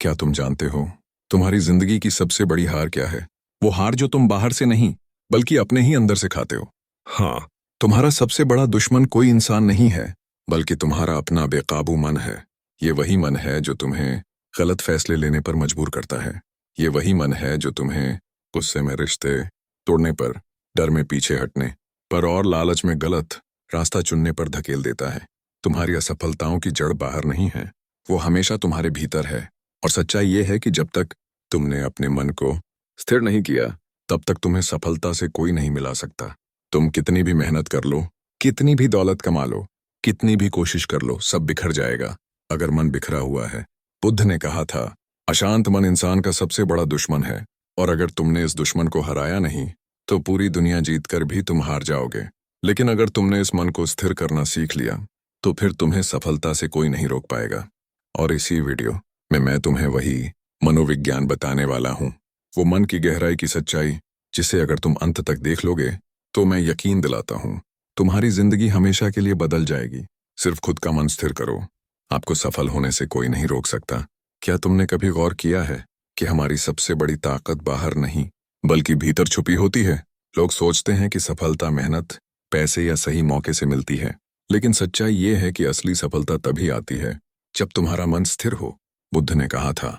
क्या तुम जानते हो तुम्हारी जिंदगी की सबसे बड़ी हार क्या है? वो हार जो तुम बाहर से नहीं बल्कि अपने ही अंदर से खाते हो। हाँ, तुम्हारा सबसे बड़ा दुश्मन कोई इंसान नहीं है बल्कि तुम्हारा अपना बेकाबू मन है। ये वही मन है जो तुम्हें गलत फैसले लेने पर मजबूर करता है। ये वही मन है जो तुम्हें गुस्से में रिश्ते तोड़ने पर, डर में पीछे हटने पर और लालच में गलत रास्ता चुनने पर धकेल देता है। तुम्हारी असफलताओं की जड़ बाहर नहीं है, वो हमेशा तुम्हारे भीतर है। और सच्चाई ये है कि जब तक तुमने अपने मन को स्थिर नहीं किया तब तक तुम्हें सफलता से कोई नहीं मिला सकता। तुम कितनी भी मेहनत कर लो, कितनी भी दौलत कमा लो, कितनी भी कोशिश कर लो, सब बिखर जाएगा अगर मन बिखरा हुआ है। बुद्ध ने कहा था, अशांत मन इंसान का सबसे बड़ा दुश्मन है और अगर तुमने इस दुश्मन को हराया नहीं तो पूरी दुनिया जीतकर भी तुम हार जाओगे। लेकिन अगर तुमने इस मन को स्थिर करना सीख लिया तो फिर तुम्हें सफलता से कोई नहीं रोक पाएगा। और इसी वीडियो में मैं तुम्हें वही मनोविज्ञान बताने वाला हूँ, वो मन की गहराई की सच्चाई जिसे अगर तुम अंत तक देख लोगे तो मैं यकीन दिलाता हूँ तुम्हारी जिंदगी हमेशा के लिए बदल जाएगी। सिर्फ खुद का मन स्थिर करो, आपको सफल होने से कोई नहीं रोक सकता। क्या तुमने कभी गौर किया है कि हमारी सबसे बड़ी ताकत बाहर नहीं बल्कि भीतर छुपी होती है? लोग सोचते हैं कि सफलता मेहनत, पैसे या सही मौके से मिलती है, लेकिन सच्चाई ये है कि असली सफलता तभी आती है जब तुम्हारा मन स्थिर हो। बुद्ध ने कहा था,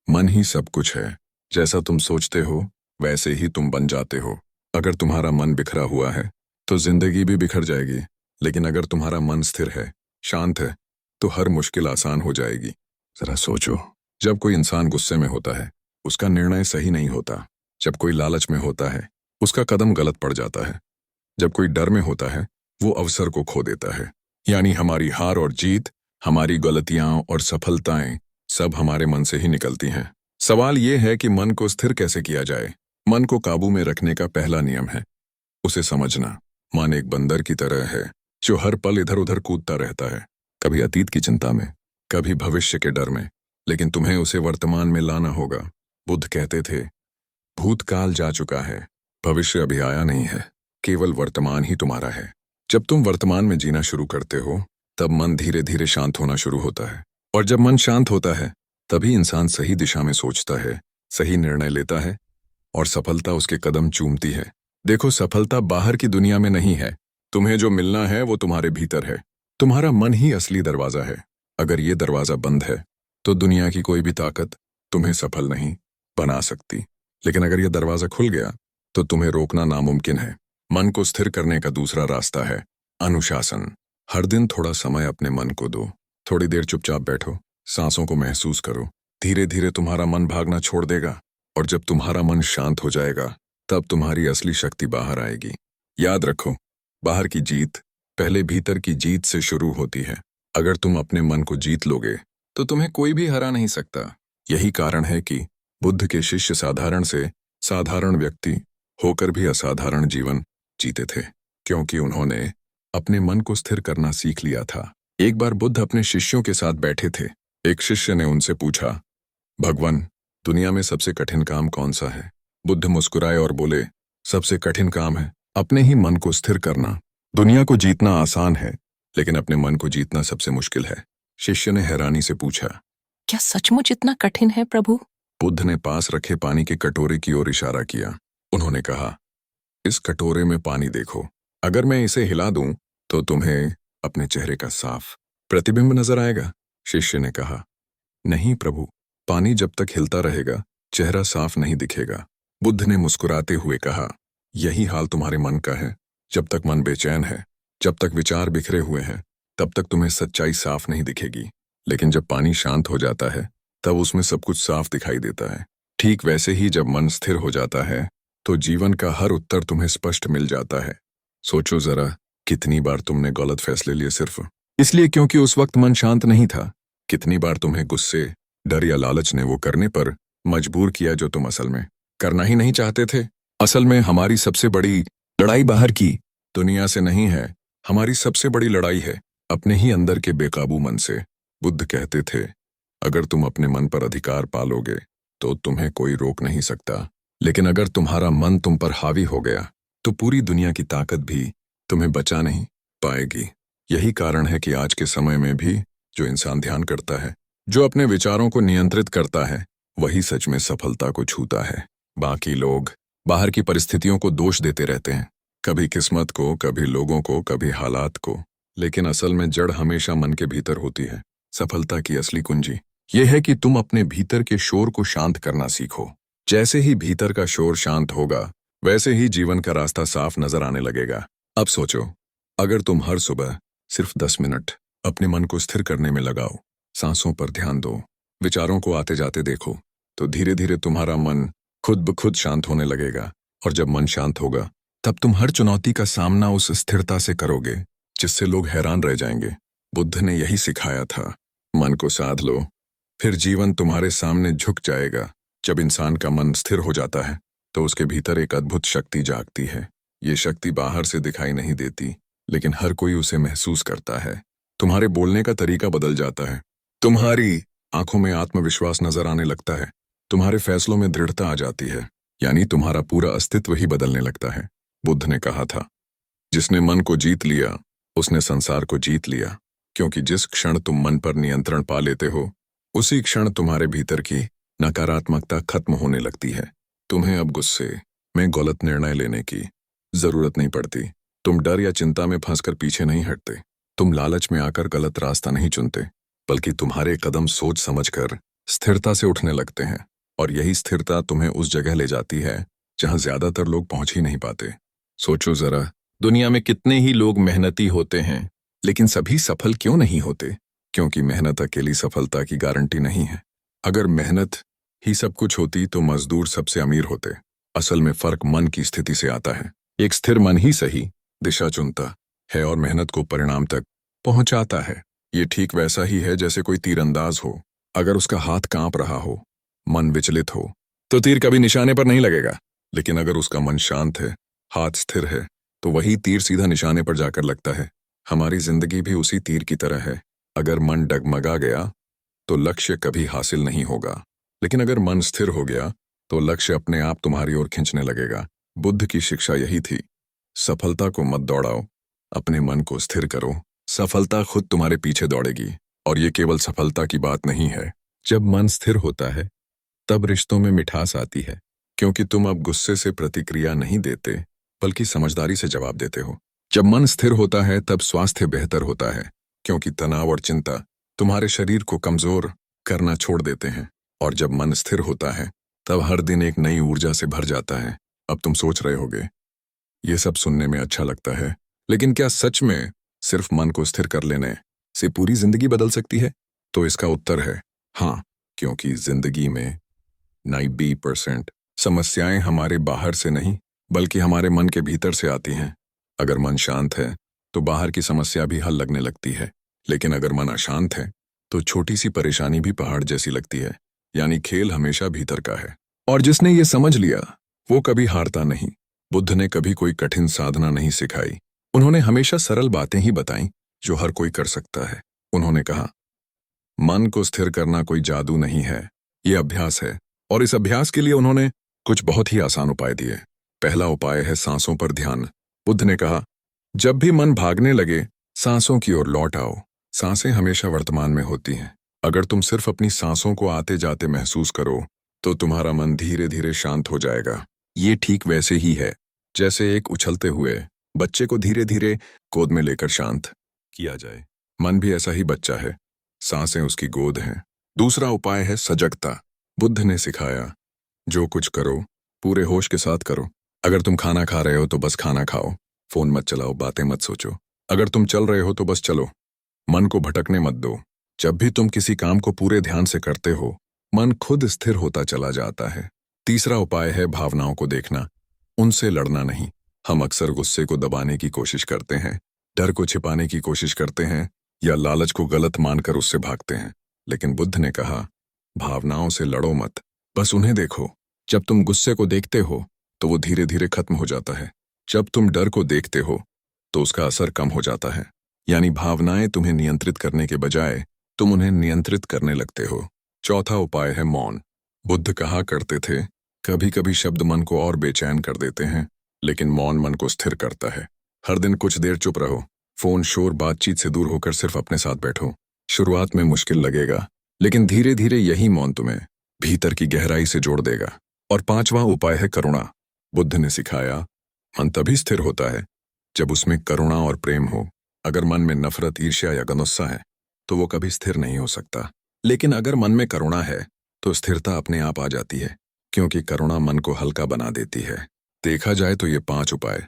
मन ही सब कुछ है, जैसा तुम सोचते हो वैसे ही तुम बन जाते हो। अगर तुम्हारा मन बिखरा हुआ है तो जिंदगी भी बिखर जाएगी, लेकिन अगर तुम्हारा मन स्थिर है, शांत है, तो हर मुश्किल आसान हो जाएगी। जरा सोचो, जब कोई इंसान गुस्से में होता है उसका निर्णय सही नहीं होता। जब कोई लालच में होता है उसका कदम गलत पड़ जाता है। जब कोई डर में होता है वो अवसर को खो देता है। यानी हमारी हार और जीत, हमारी गलतियां और सफलताएं सब हमारे मन से ही निकलती हैं। सवाल ये है कि मन को स्थिर कैसे किया जाए। मन को काबू में रखने का पहला नियम है उसे समझना। मन एक बंदर की तरह है जो हर पल इधर उधर कूदता रहता है, कभी अतीत की चिंता में, कभी भविष्य के डर में, लेकिन तुम्हें उसे वर्तमान में लाना होगा। बुद्ध कहते थे, भूतकाल जा चुका है, भविष्य अभी आया नहीं है, केवल वर्तमान ही तुम्हारा है। जब तुम वर्तमान में जीना शुरू करते हो तब मन धीरे धीरे शांत होना शुरू होता है, और जब मन शांत होता है तभी इंसान सही दिशा में सोचता है, सही निर्णय लेता है और सफलता उसके कदम चूमती है। देखो, सफलता बाहर की दुनिया में नहीं है, तुम्हें जो मिलना है वो तुम्हारे भीतर है। तुम्हारा मन ही असली दरवाजा है। अगर ये दरवाजा बंद है तो दुनिया की कोई भी ताकत तुम्हें सफल नहीं बना सकती, लेकिन अगर यह दरवाजा खुल गया तो तुम्हें रोकना नामुमकिन है। मन को स्थिर करने का दूसरा रास्ता है अनुशासन। हर दिन थोड़ा समय अपने मन को दो, थोड़ी देर चुपचाप बैठो, सांसों को महसूस करो। धीरे धीरे तुम्हारा मन भागना छोड़ देगा और जब तुम्हारा मन शांत हो जाएगा तब तुम्हारी असली शक्ति बाहर आएगी। याद रखो, बाहर की जीत पहले भीतर की जीत से शुरू होती है। अगर तुम अपने मन को जीत लोगे तो तुम्हें कोई भी हरा नहीं सकता। यही कारण है कि बुद्ध के शिष्य साधारण से साधारण व्यक्ति होकर भी असाधारण जीवन जीते थे, क्योंकि उन्होंने अपने मन को स्थिर करना सीख लिया था। एक बार बुद्ध अपने शिष्यों के साथ बैठे थे। एक शिष्य ने उनसे पूछा, भगवान, दुनिया में सबसे कठिन काम कौन सा है? बुद्ध मुस्कुराए और बोले, सबसे कठिन काम है अपने ही मन को स्थिर करना। दुनिया को जीतना आसान है, लेकिन अपने मन को जीतना सबसे मुश्किल है। शिष्य ने हैरानी से पूछा, क्या सचमुच इतना कठिन है प्रभु? बुद्ध ने पास रखे पानी के कटोरे की ओर इशारा किया। उन्होंने कहा, इस कटोरे में पानी देखो, अगर मैं इसे हिला दूं तो तुम्हें अपने चेहरे का साफ प्रतिबिंब नजर आएगा। शिष्य ने कहा, नहीं प्रभु, पानी जब तक हिलता रहेगा चेहरा साफ नहीं दिखेगा। बुद्ध ने मुस्कुराते हुए कहा, यही हाल तुम्हारे मन का है। जब तक मन बेचैन है, जब तक विचार बिखरे हुए हैं, तब तक तुम्हें सच्चाई साफ नहीं दिखेगी, लेकिन जब पानी शांत हो जाता है तब उसमें सब कुछ साफ दिखाई देता है। ठीक वैसे ही जब मन स्थिर हो जाता है तो जीवन का हर उत्तर तुम्हें स्पष्ट मिल जाता है। सोचो जरा, कितनी बार तुमने गलत फैसले लिए सिर्फ इसलिए क्योंकि उस वक्त मन शांत नहीं था? कितनी बार तुम्हें गुस्से, डर या लालच ने वो करने पर मजबूर किया जो तुम असल में करना ही नहीं चाहते थे? असल में हमारी सबसे बड़ी लड़ाई बाहर की दुनिया से नहीं है, हमारी सबसे बड़ी लड़ाई है अपने ही अंदर के बेकाबू मन से। बुद्ध कहते थे, अगर तुम अपने मन पर अधिकार पालोगे तो तुम्हें कोई रोक नहीं सकता, लेकिन अगर तुम्हारा मन तुम पर हावी हो गया तो पूरी दुनिया की ताकत भी तुम्हें बचा नहीं पाएगी। यही कारण है कि आज के समय में भी जो इंसान ध्यान करता है, जो अपने विचारों को नियंत्रित करता है वही सच में सफलता को छूता है। बाकी लोग बाहर की परिस्थितियों को दोष देते रहते हैं, कभी किस्मत को, कभी लोगों को, कभी हालात को, लेकिन असल में जड़ हमेशा मन के भीतर होती है। सफलता की असली कुंजी यह है कि तुम अपने भीतर के शोर को शांत करना सीखो। जैसे ही भीतर का शोर शांत होगा वैसे ही जीवन का रास्ता साफ नजर आने लगेगा। अब सोचो, अगर तुम हर सुबह सिर्फ 10 मिनट अपने मन को स्थिर करने में लगाओ, सांसों पर ध्यान दो, विचारों को आते जाते देखो, तो धीरे धीरे तुम्हारा मन खुद ब खुद शांत होने लगेगा। और जब मन शांत होगा तब तुम हर चुनौती का सामना उस स्थिरता से करोगे जिससे लोग हैरान रह जाएंगे। बुद्ध ने यही सिखाया था, मन को साध लो, फिर जीवन तुम्हारे सामने झुक जाएगा। जब इंसान का मन स्थिर हो जाता है तो उसके भीतर एक अद्भुत शक्ति जागती है। ये शक्ति बाहर से दिखाई नहीं देती, लेकिन हर कोई उसे महसूस करता है। तुम्हारे बोलने का तरीका बदल जाता है, तुम्हारी आंखों में आत्मविश्वास नजर आने लगता है, तुम्हारे फैसलों में दृढ़ता आ जाती है, यानी तुम्हारा पूरा अस्तित्व ही बदलने लगता है। बुद्ध ने कहा था, जिसने मन को जीत लिया उसने संसार को जीत लिया, क्योंकि जिस क्षण तुम मन पर नियंत्रण पा लेते हो उसी क्षण तुम्हारे भीतर की नकारात्मकता खत्म होने लगती है। तुम्हें अब गुस्से में गलत निर्णय लेने की जरूरत नहीं पड़ती। तुम डर या चिंता में फंसकर पीछे नहीं हटते, तुम लालच में आकर गलत रास्ता नहीं चुनते, बल्कि तुम्हारे कदम सोच समझकर स्थिरता से उठने लगते हैं। और यही स्थिरता तुम्हें उस जगह ले जाती है जहां ज्यादातर लोग पहुंच ही नहीं पाते। सोचो जरा, दुनिया में कितने ही लोग मेहनती होते हैं, लेकिन सभी सफल क्यों नहीं होते? क्योंकि मेहनत अकेली सफलता की गारंटी नहीं है। अगर मेहनत ही सब कुछ होती तो मजदूर सबसे अमीर होते। असल में फर्क मन की स्थिति से आता है। एक स्थिर मन ही सही दिशा चुनता है और मेहनत को परिणाम तक पहुंचाता है। ये ठीक वैसा ही है जैसे कोई तीरंदाज हो, अगर उसका हाथ कांप रहा हो, मन विचलित हो, तो तीर कभी निशाने पर नहीं लगेगा। लेकिन अगर उसका मन शांत है, हाथ स्थिर है, तो वही तीर सीधा निशाने पर जाकर लगता है। हमारी जिंदगी भी उसी तीर की तरह है। अगर मन डगमगा गया तो लक्ष्य कभी हासिल नहीं होगा, लेकिन अगर मन स्थिर हो गया तो लक्ष्य अपने आप तुम्हारी ओर खींचने लगेगा। बुद्ध की शिक्षा यही थी, सफलता को मत दौड़ाओ, अपने मन को स्थिर करो, सफलता खुद तुम्हारे पीछे दौड़ेगी। और ये केवल सफलता की बात नहीं है। जब मन स्थिर होता है तब रिश्तों में मिठास आती है, क्योंकि तुम अब गुस्से से प्रतिक्रिया नहीं देते बल्कि समझदारी से जवाब देते हो। जब मन स्थिर होता है तब स्वास्थ्य बेहतर होता है, क्योंकि तनाव और चिंता तुम्हारे शरीर को कमजोर करना छोड़ देते हैं। और जब मन स्थिर होता है तब हर दिन एक नई ऊर्जा से भर जाता है। अब तुम सोच रहे होगे, ये सब सुनने में अच्छा लगता है, लेकिन क्या सच में सिर्फ मन को स्थिर कर लेने से पूरी जिंदगी बदल सकती है? तो इसका उत्तर है हाँ, क्योंकि जिंदगी में 90% समस्याएं हमारे बाहर से नहीं बल्कि हमारे मन के भीतर से आती हैं। अगर मन शांत है तो बाहर की समस्या भी हल लगने लगती है, लेकिन अगर मन अशांत है तो छोटी सी परेशानी भी पहाड़ जैसी लगती है। यानी खेल हमेशा भीतर का है, और जिसने ये समझ लिया वो कभी हारता नहीं। बुद्ध ने कभी कोई कठिन साधना नहीं सिखाई, उन्होंने हमेशा सरल बातें ही बताई जो हर कोई कर सकता है। उन्होंने कहा, मन को स्थिर करना कोई जादू नहीं है, ये अभ्यास है। और इस अभ्यास के लिए उन्होंने कुछ बहुत ही आसान उपाय दिए। पहला उपाय है सांसों पर ध्यान। बुद्ध ने कहा, जब भी मन भागने लगे सांसों की ओर लौट आओ। सांसें हमेशा वर्तमान में होती हैं। अगर तुम सिर्फ अपनी सांसों को आते जाते महसूस करो तो तुम्हारा मन धीरे धीरे शांत हो जाएगा। ये ठीक वैसे ही है जैसे एक उछलते हुए बच्चे को धीरे धीरे गोद में लेकर शांत किया जाए। मन भी ऐसा ही बच्चा है, सांसें उसकी गोद हैं। दूसरा उपाय है सजगता। बुद्ध ने सिखाया, जो कुछ करो पूरे होश के साथ करो। अगर तुम खाना खा रहे हो तो बस खाना खाओ, फोन मत चलाओ, बातें मत सोचो। अगर तुम चल रहे हो तो बस चलो, मन को भटकने मत दो। जब भी तुम किसी काम को पूरे ध्यान से करते हो मन खुद स्थिर होता चला जाता है। तीसरा उपाय है भावनाओं को देखना, उनसे लड़ना नहीं। हम अक्सर गुस्से को दबाने की कोशिश करते हैं, डर को छिपाने की कोशिश करते हैं या लालच को गलत मानकर उससे भागते हैं। लेकिन बुद्ध ने कहा, भावनाओं से लड़ो मत, बस उन्हें देखो। जब तुम गुस्से को देखते हो तो वो धीरे धीरे खत्म हो जाता है। जब तुम डर को देखते हो तो उसका असर कम हो जाता है। यानी भावनाएं तुम्हें नियंत्रित करने के बजाय तुम उन्हें नियंत्रित करने लगते हो। चौथा उपाय है मौन। बुद्ध कहा करते थे, कभी कभी शब्द मन को और बेचैन कर देते हैं, लेकिन मौन मन को स्थिर करता है। हर दिन कुछ देर चुप रहो, फोन, शोर, बातचीत से दूर होकर सिर्फ अपने साथ बैठो। शुरुआत में मुश्किल लगेगा, लेकिन धीरे धीरे यही मौन तुम्हें भीतर की गहराई से जोड़ देगा। और पांचवा उपाय है करुणा। बुद्ध ने सिखाया, मन तभी स्थिर होता है जब उसमें करुणा और प्रेम हो। अगर मन में नफरत, ईर्ष्या या गुस्सा है तो वो कभी स्थिर नहीं हो सकता। लेकिन अगर मन में करुणा है तो स्थिरता अपने आप आ जाती है, क्योंकि करुणा मन को हल्का बना देती है। देखा जाए तो ये 5 उपाय,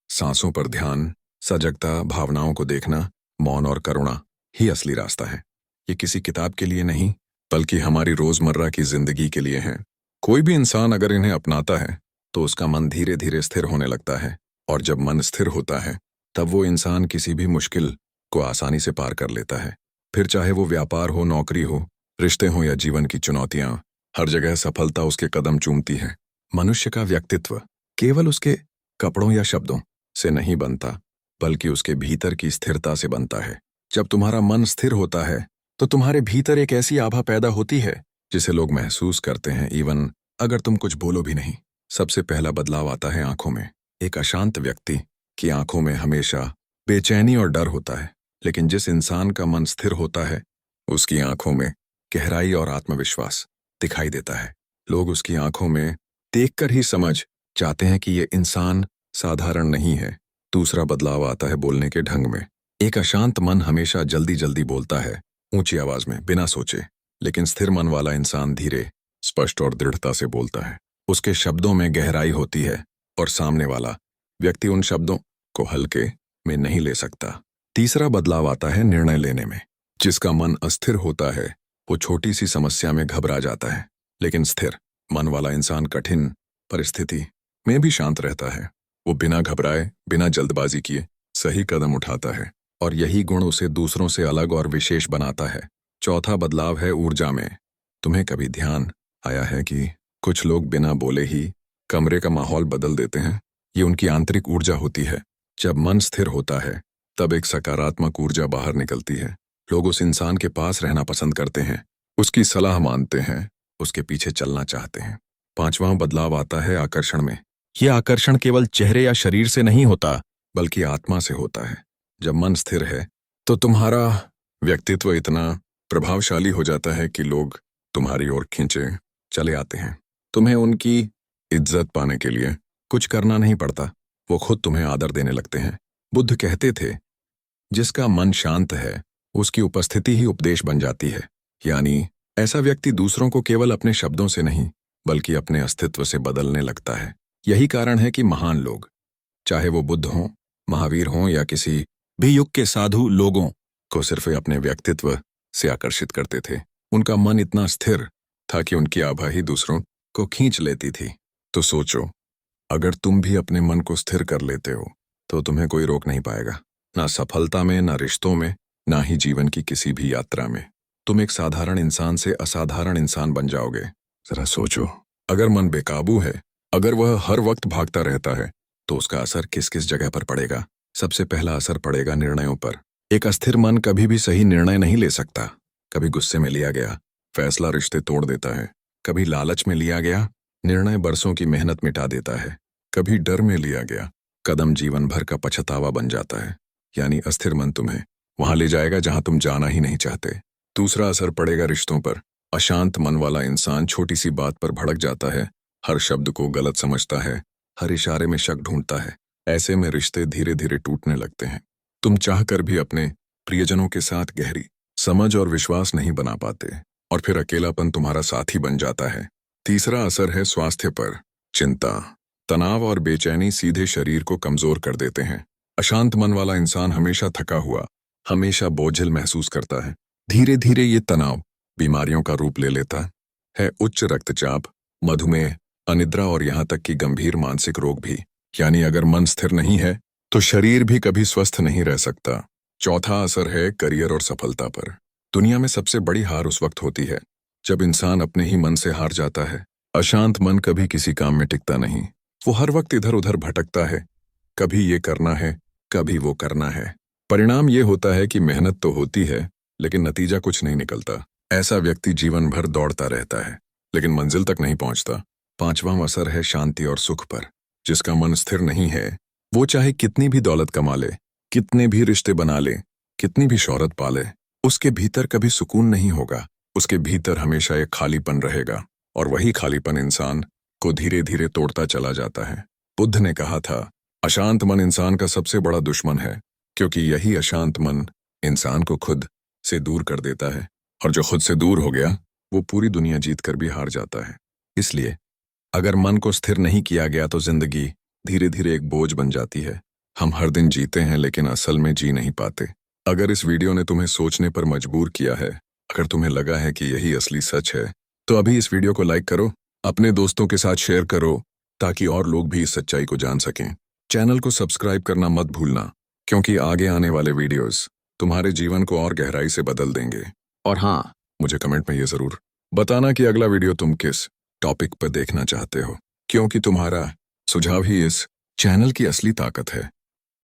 सांसों पर ध्यान, सजगता, भावनाओं को देखना, मौन और करुणा, ही असली रास्ता है। ये किसी किताब के लिए नहीं, बल्कि हमारी रोजमर्रा की जिंदगी के लिए हैं। कोई भी इंसान अगर इन्हें अपनाता है तो उसका मन धीरे धीरे स्थिर होने लगता है, और जब मन स्थिर होता है तब वो इंसान किसी भी मुश्किल को आसानी से पार कर लेता है। फिर चाहे वो व्यापार हो, नौकरी हो, रिश्ते हो या जीवन की चुनौतियां, हर जगह सफलता उसके कदम चूमती है। मनुष्य का व्यक्तित्व केवल उसके कपड़ों या शब्दों से नहीं बनता, बल्कि उसके भीतर की स्थिरता से बनता है। जब तुम्हारा मन स्थिर होता है तो तुम्हारे भीतर एक ऐसी आभा पैदा होती है जिसे लोग महसूस करते हैं, इवन अगर तुम कुछ बोलो भी नहीं। सबसे पहला बदलाव आता है आंखों में। एक अशांत व्यक्ति की आंखों में हमेशा बेचैनी और डर होता है, लेकिन जिस इंसान का मन स्थिर होता है उसकी आंखों में गहराई और आत्मविश्वास दिखाई देता है। लोग उसकी आंखों में देखकर ही समझ जाते हैं कि ये इंसान साधारण नहीं है। दूसरा बदलाव आता है बोलने के ढंग में। एक अशांत मन हमेशा जल्दी जल्दी बोलता है, ऊंची आवाज में, बिना सोचे। लेकिन स्थिर मन वाला इंसान धीरे, स्पष्ट और दृढ़ता से बोलता है। उसके शब्दों में गहराई होती है और सामने वाला व्यक्ति उन शब्दों को हल्के में नहीं ले सकता। तीसरा बदलाव आता है निर्णय लेने में। जिसका मन अस्थिर होता है वो छोटी सी समस्या में घबरा जाता है, लेकिन स्थिर मन वाला इंसान कठिन परिस्थिति में भी शांत रहता है। वो बिना घबराए, बिना जल्दबाजी किए सही कदम उठाता है, और यही गुण उसे दूसरों से अलग और विशेष बनाता है। चौथा बदलाव है ऊर्जा में। तुम्हें कभी ध्यान आया है कि कुछ लोग बिना बोले ही कमरे का माहौल बदल देते हैं? ये उनकी आंतरिक ऊर्जा होती है। जब मन स्थिर होता है तब एक सकारात्मक ऊर्जा बाहर निकलती है। लोग उस इंसान के पास रहना पसंद करते हैं, उसकी सलाह मानते हैं, उसके पीछे चलना चाहते हैं। पांचवां बदलाव आता है आकर्षण में। यह आकर्षण केवल चेहरे या शरीर से नहीं होता, बल्कि आत्मा से होता है। जब मन स्थिर है तो तुम्हारा व्यक्तित्व इतना प्रभावशाली हो जाता है कि लोग तुम्हारी ओर खींचे चले आते हैं। तुम्हें उनकी इज्जत पाने के लिए कुछ करना नहीं पड़ता, वो खुद तुम्हें आदर देने लगते हैं। बुद्ध कहते थे, जिसका मन शांत है उसकी उपस्थिति ही उपदेश बन जाती है। यानी ऐसा व्यक्ति दूसरों को केवल अपने शब्दों से नहीं, बल्कि अपने अस्तित्व से बदलने लगता है। यही कारण है कि महान लोग, चाहे वो बुद्ध हों, महावीर हों या किसी भी युग के साधु, लोगों को सिर्फ अपने व्यक्तित्व से आकर्षित करते थे। उनका मन इतना स्थिर था कि उनकी आभा ही दूसरों को खींच लेती थी। तो सोचो, अगर तुम भी अपने मन को स्थिर कर लेते हो तो तुम्हें कोई रोक नहीं पाएगा, ना सफलता में, ना रिश्तों में, ना ही जीवन की किसी भी यात्रा में। तुम एक साधारण इंसान से असाधारण इंसान बन जाओगे। जरा सोचो, अगर मन बेकाबू है, अगर वह हर वक्त भागता रहता है, तो उसका असर किस किस जगह पर पड़ेगा? सबसे पहला असर पड़ेगा निर्णयों पर। एक अस्थिर मन कभी भी सही निर्णय नहीं ले सकता। कभी गुस्से में लिया गया फैसला रिश्ते तोड़ देता है, कभी लालच में लिया गया निर्णय बरसों की मेहनत मिटा देता है, कभी डर में लिया गया कदम जीवन भर का पछतावा बन जाता है। यानी अस्थिर मन तुम्हें वहां ले जाएगा जहां तुम जाना ही नहीं चाहते। दूसरा असर पड़ेगा रिश्तों पर। अशांत मन वाला इंसान छोटी सी बात पर भड़क जाता है, हर शब्द को गलत समझता है, हर इशारे में शक ढूंढता है। ऐसे में रिश्ते धीरे धीरे टूटने लगते हैं। तुम चाहकर भी अपने प्रियजनों के साथ गहरी समझ और विश्वास नहीं बना पाते, और फिर अकेलापन तुम्हारा साथी बन जाता है। तीसरा असर है स्वास्थ्य पर। चिंता, तनाव और बेचैनी सीधे शरीर को कमजोर कर देते हैं। अशांत मन वाला इंसान हमेशा थका हुआ, हमेशा बोझिल महसूस करता है। धीरे धीरे ये तनाव बीमारियों का रूप ले लेता है। उच्च रक्तचाप, मधुमेह, अनिद्रा और यहाँ तक कि गंभीर मानसिक रोग भी। यानी अगर मन स्थिर नहीं है तो शरीर भी कभी स्वस्थ नहीं रह सकता। चौथा असर है करियर और सफलता पर। दुनिया में सबसे बड़ी हार उस वक्त होती है जब इंसान अपने ही मन से हार जाता है। अशांत मन कभी किसी काम में टिकता नहीं, वो हर वक्त इधर उधर भटकता है। कभी ये करना है, कभी वो करना है। परिणाम ये होता है कि मेहनत तो होती है लेकिन नतीजा कुछ नहीं निकलता। ऐसा व्यक्ति जीवन भर दौड़ता रहता है लेकिन मंजिल तक नहीं पहुंचता। पांचवां असर है शांति और सुख पर। जिसका मन स्थिर नहीं है वो चाहे कितनी भी दौलत कमा ले, कितने भी रिश्ते बना ले, कितनी भी शोहरत पाले, उसके भीतर कभी सुकून नहीं होगा। उसके भीतर हमेशा एक खालीपन रहेगा और वही खालीपन इंसान को धीरे धीरे तोड़ता चला जाता है। बुद्ध ने कहा था, अशांत मन इंसान का सबसे बड़ा दुश्मन है, क्योंकि यही अशांत मन इंसान को खुद से दूर कर देता है, और जो खुद से दूर हो गया वो पूरी दुनिया जीत कर भी हार जाता है। इसलिए अगर मन को स्थिर नहीं किया गया तो जिंदगी धीरे धीरे एक बोझ बन जाती है। हम हर दिन जीते हैं लेकिन असल में जी नहीं पाते। अगर इस वीडियो ने तुम्हें सोचने पर मजबूर किया है, अगर तुम्हें लगा है कि यही असली सच है, तो अभी इस वीडियो को लाइक करो, अपने दोस्तों के साथ शेयर करो, ताकि और लोग भी इस सच्चाई को जान सकें। चैनल को सब्सक्राइब करना मत भूलना, क्योंकि आगे आने वाले वीडियोस तुम्हारे जीवन को और गहराई से बदल देंगे। और हाँ, मुझे कमेंट में ये जरूर बताना कि अगला वीडियो तुम किस टॉपिक पर देखना चाहते हो, क्योंकि तुम्हारा सुझाव ही इस चैनल की असली ताकत है।